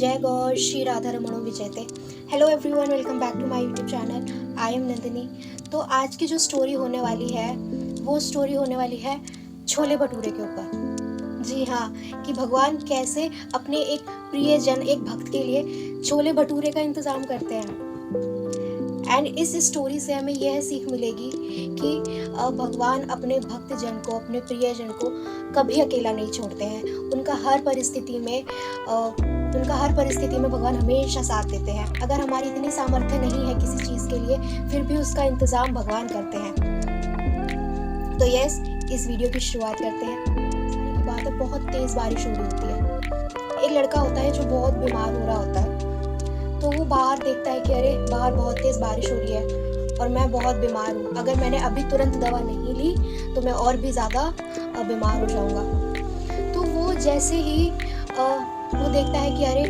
जय गौर श्री राधा रमणो विजयते। Hello everyone, welcome back to my YouTube channel. I am Nandini. तो आज की जो स्टोरी होने वाली है वो स्टोरी होने वाली है छोले भटूरे के ऊपर। जी हाँ, कि भगवान कैसे अपने एक प्रियजन, एक भक्त के लिए छोले भटूरे का इंतज़ाम करते हैं। एंड इस स्टोरी से हमें यह सीख मिलेगी कि भगवान अपने भक्तजन को, अपने प्रियजन को कभी अकेला नहीं छोड़ते हैं। उनका हर परिस्थिति में भगवान हमेशा साथ देते हैं। अगर हमारी इतनी सामर्थ्य नहीं है किसी चीज़ के लिए, फिर भी उसका इंतज़ाम भगवान करते हैं। तो यस, इस वीडियो की शुरुआत करते हैं। सारी की बात है, बहुत तेज़ बारिश हो रही होती है। एक लड़का होता है जो बहुत बीमार हो रहा होता है, तो वो बाहर देखता है कि अरे बाहर बहुत तेज़ बारिश हो रही है और मैं बहुत बीमार हूँ। अगर मैंने अभी तुरंत दवा नहीं ली तो मैं और भी ज़्यादा बीमार हो जाऊँगा। तो वो जैसे ही वो देखता है कि अरे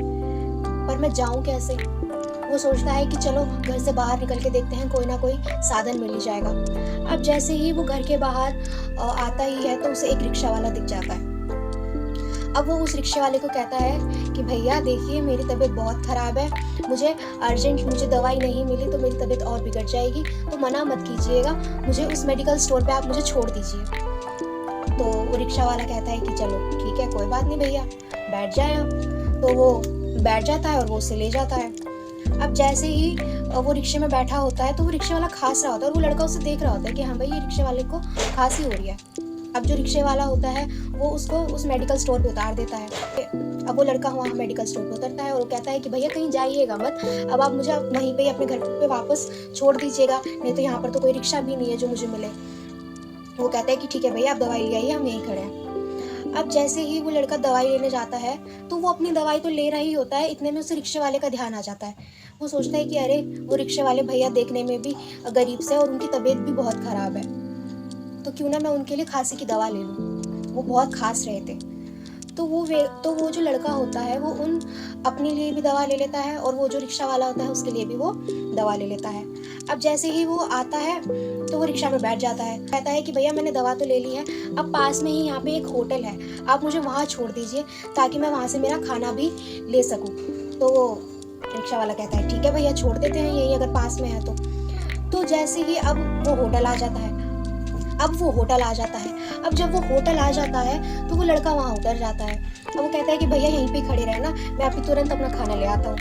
पर मैं जाऊँ कैसे, वो सोचता है कि चलो घर से बाहर निकल के देखते हैं, कोई ना कोई साधन मिल ही जाएगा। अब जैसे ही वो घर के बाहर आता ही है तो उसे एक रिक्शा वाला दिख जाता है। अब वो उस रिक्शे वाले को कहता है कि भैया देखिए, मेरी तबीयत बहुत ख़राब है, मुझे दवाई नहीं मिली तो मेरी तबीयत और बिगड़ जाएगी, तो मना मत कीजिएगा, मुझे उस मेडिकल स्टोर पे आप मुझे छोड़ दीजिए। तो वो रिक्शा वाला कहता है कि चलो ठीक है, कोई बात नहीं भैया, बैठ जाए आप। तो वो बैठ जाता है और वो उसे ले जाता है। अब जैसे ही वो रिक्शे में बैठा होता है तो वो रिक्शे वाला खांस रहा होता है और वो लड़का उसे देख रहा होता है कि हाँ भाई, ये रिक्शे वाले को खांसी हो रही है। अब जो रिक्शे वाला होता है वो उसको उस मेडिकल स्टोर पे उतार देता है। अब वो लड़का वहाँ मेडिकल स्टोर पे उतरता है और वो कहता है कि भैया कहीं जाइएगा मत, अब आप मुझे वहीं पे अपने घर पे वापस छोड़ दीजिएगा, नहीं तो यहाँ पर तो कोई रिक्शा भी नहीं है जो मुझे मिले। वो कहता है कि ठीक है भैया, आप दवाई ले आइए, हम यहीं खड़े हैं। अब जैसे ही वो लड़का दवाई लेने जाता है तो वो अपनी दवाई तो ले रहा ही होता है, इतने में उसे रिक्शे वाले का ध्यान आ जाता है। वो सोचता है कि अरे वो रिक्शे वाले भैया देखने में भी गरीब से और उनकी तबीयत भी बहुत ख़राब है, तो क्यों ना मैं उनके लिए खांसी की दवा ले लूँ। वो बहुत खास रहे थे। तो वो जो लड़का होता है वो अपने लिए भी दवा ले लेता है और वो जो रिक्शा वाला होता है उसके लिए भी वो दवा ले लेता है। अब जैसे ही वो आता है तो वो रिक्शा में बैठ जाता है, कहता है कि भैया मैंने दवा तो ले ली है, अब पास में ही यहाँ पे एक होटल है, आप मुझे वहाँ छोड़ दीजिए ताकि मैं वहाँ से मेरा खाना भी ले सकूँ। तो वो रिक्शा वाला कहता है ठीक है भैया, छोड़ देते हैं यहीं, अगर पास में है तो जैसे ही अब वो होटल आ जाता है। अब जब वो होटल आ जाता है तो वो लड़का वहाँ उतर जाता है। अब वो कहता है कि भैया यहीं पे खड़े रहना, मैं अभी तुरंत अपना खाना ले आता हूँ।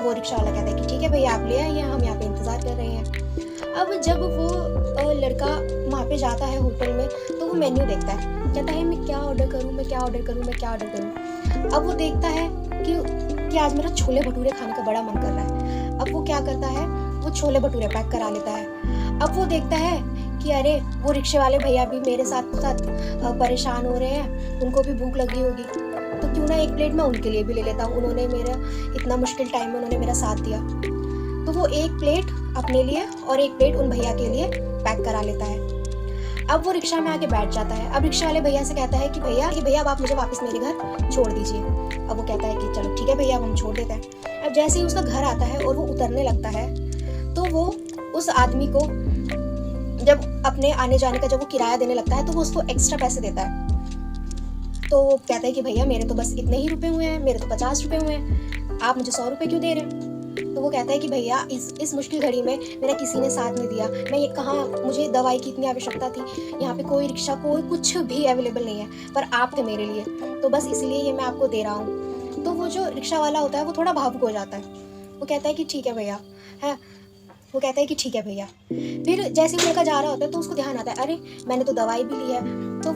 वो रिक्शा वाला कहता है कि ठीक है भैया, आप ले आइए, हम यहाँ पे इंतज़ार कर रहे हैं। अब जब वो लड़का वहाँ पे जाता है होटल में तो वो मेन्यू देखता है, कहता है मैं क्या ऑर्डर करूँ। अब वो देखता है कि आज मेरा छोले भटूरे खाने का बड़ा मन कर रहा है। अब वो क्या करता है, वो छोले भटूरे पैक करा लेता है। अब वो देखता है कि अरे वो रिक्शे वाले भैया भी मेरे साथ परेशान हो रहे हैं, उनको भी भूख लगी होगी, तो क्यों ना एक प्लेट मैं उनके लिए भी ले लेता हूँ, उन्होंने मेरा इतना मुश्किल टाइम में उन्होंने मेरा साथ दिया। तो वो एक प्लेट अपने लिए और एक प्लेट उन भैया के लिए पैक करा लेता है। अब वो रिक्शा में आके बैठ जाता है। अब रिक्शा वाले भैया से कहता है कि भैया अब आप मुझे वापस मेरे घर छोड़ दीजिए। अब वो कहता है कि चलो ठीक है भैया, अब हम छोड़ देते हैं। अब जैसे ही उसका घर आता है और वो उतरने लगता है तो वो उस आदमी को जब अपने आने जाने का जब वो किराया देने लगता है तो वो उसको एक्स्ट्रा पैसे देता है। तो वो कहता है कि भैया मेरे तो बस इतने ही रुपए हुए हैं, मेरे तो 50 रुपए हुए हैं, आप मुझे 100 रुपए क्यों दे रहे हैं। तो वो कहता है कि भैया इस मुश्किल घड़ी में मेरा किसी ने साथ नहीं दिया, मैं ये कहाँ, मुझे दवाई की इतनी आवश्यकता थी, यहाँ पे कोई रिक्शा कोई कुछ भी अवेलेबल नहीं है, पर आप थे मेरे लिए, तो बस इसलिए ये मैं आपको दे रहा हूँ। तो वो जो रिक्शा वाला होता है वो थोड़ा भावुक हो जाता है। वो कहता है कि ठीक है भैया, फिर जैसे ही लड़का जा रहा होता है तो उसको ध्यान आता है, अरे मैंने तो दवाई भी ली है। तो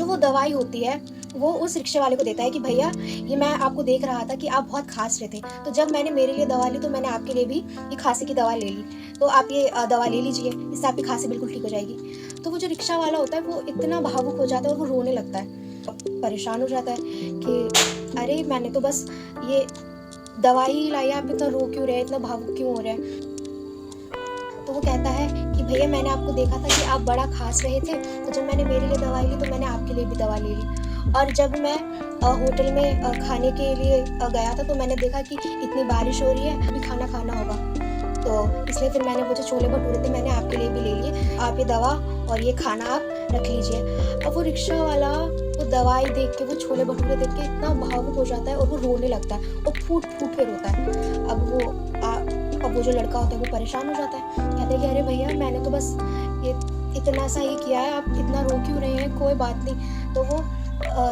वो दवाई होती है वो उस रिक्शे वाले को देता है कि भैया ये मैं आपको देख रहा था कि आप बहुत खास रहे थे, तो जब मैंने मेरे लिए दवा ली तो मैंने आपके लिए भी ये खांसी की दवा ले ली, तो आप ये दवा ले लीजिए, इससे आपकी खांसी बिल्कुल ठीक हो जाएगी। तो वो जो रिक्शा वाला होता है वो इतना भावुक हो जाता है और वो रोने लगता है, परेशान हो जाता है कि अरे मैंने तो बस ये दवाई ही लाई, आप इतना रो क्यों रहे, इतना भावुक क्यों हो रहे हैं। तो वो कहता है कि भैया मैंने आपको देखा था कि आप बड़ा खास रहे थे, तो जब मैंने मेरे लिए दवाई ली तो मैंने आपके लिए भी दवा ले ली, और जब मैं होटल में खाने के लिए गया था तो मैंने देखा कि इतनी बारिश हो रही है, अभी खाना खाना होगा, तो इसलिए फिर मैंने वो जो छोले भटूरे थे मैंने आपके लिए भी ले लिए, आप ये दवा और ये खाना आप रख लीजिए। अब वो रिक्शा वाला वो दवाई देख के, वो छोले भटूरे देख के इतना भावुक हो जाता है और वो रोने लगता है और फूट फूट के रोता है। अब वो जो लड़का होता है वो परेशान हो जाता है, कहते हैं कि अरे भैया मैंने तो बस ये इतना सा ही किया है, आप इतना रो क्यों रहे हैं, कोई बात नहीं। तो वो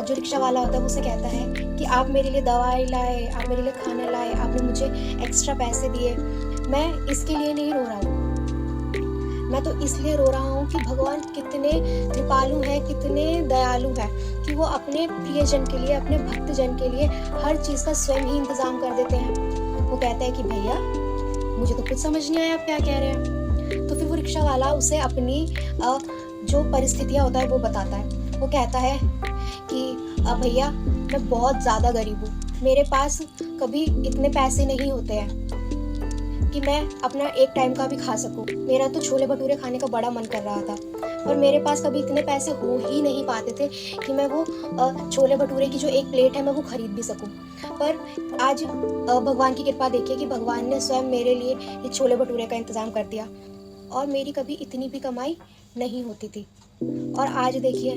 जो रिक्शा वाला होता है वो उसे कहता है कि आप मेरे लिए दवाई लाए, आप मेरे लिए खाना लाए, आपने मुझे एक्स्ट्रा पैसे दिए, मैं इसके लिए नहीं रो रहा हूँ, मैं तो इसलिए रो रहा हूँ कि भगवान कितने कृपालु हैं, कितने दयालु हैं कि वो अपने प्रियजन के लिए, अपने भक्तजन के लिए हर चीज़ का स्वयं ही इंतज़ाम कर देते हैं। वो कहता है कि भैया मुझे तो कुछ समझ नहीं आया आप क्या कह रहे हैं। तो फिर वो रिक्शा वाला उसे अपनी जो परिस्थितियाँ होता है वो बताता है। वो कहता है कि भैया मैं बहुत ज़्यादा गरीब हूँ, मेरे पास कभी इतने पैसे नहीं होते हैं कि मैं अपना एक टाइम का भी खा सकूं। मेरा तो छोले भटूरे खाने का बड़ा मन कर रहा था, पर मेरे पास कभी इतने पैसे हो ही नहीं पाते थे कि मैं वो छोले भटूरे की जो एक प्लेट है मैं वो खरीद भी सकूं। पर आज भगवान की कृपा देखिए कि भगवान ने स्वयं मेरे लिए ये छोले भटूरे का इंतज़ाम कर दिया और मेरी कभी इतनी भी कमाई नहीं होती थी। और आज देखिए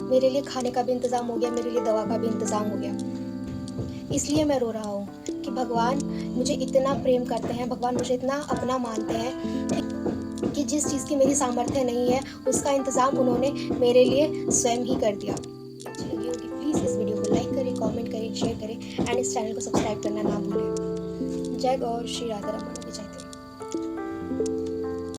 मेरे लिए खाने का भी इंतज़ाम हो गया, मेरे लिए दवा का भी इंतज़ाम हो गया। इसलिए मैं रो रहा हूँ कि भगवान मुझे इतना प्रेम करते हैं, भगवान मुझे इतना अपना मानते हैं कि जिस चीज़ की मेरी सामर्थ्य नहीं है उसका इंतज़ाम उन्होंने मेरे लिए स्वयं ही कर दिया। अच्छी लगी होगी प्लीज़ इस वीडियो को लाइक करें, कमेंट करें, शेयर करें एंड इस चैनल को सब्सक्राइब करना ना भूलें। जय गौ श्री राधा रमन।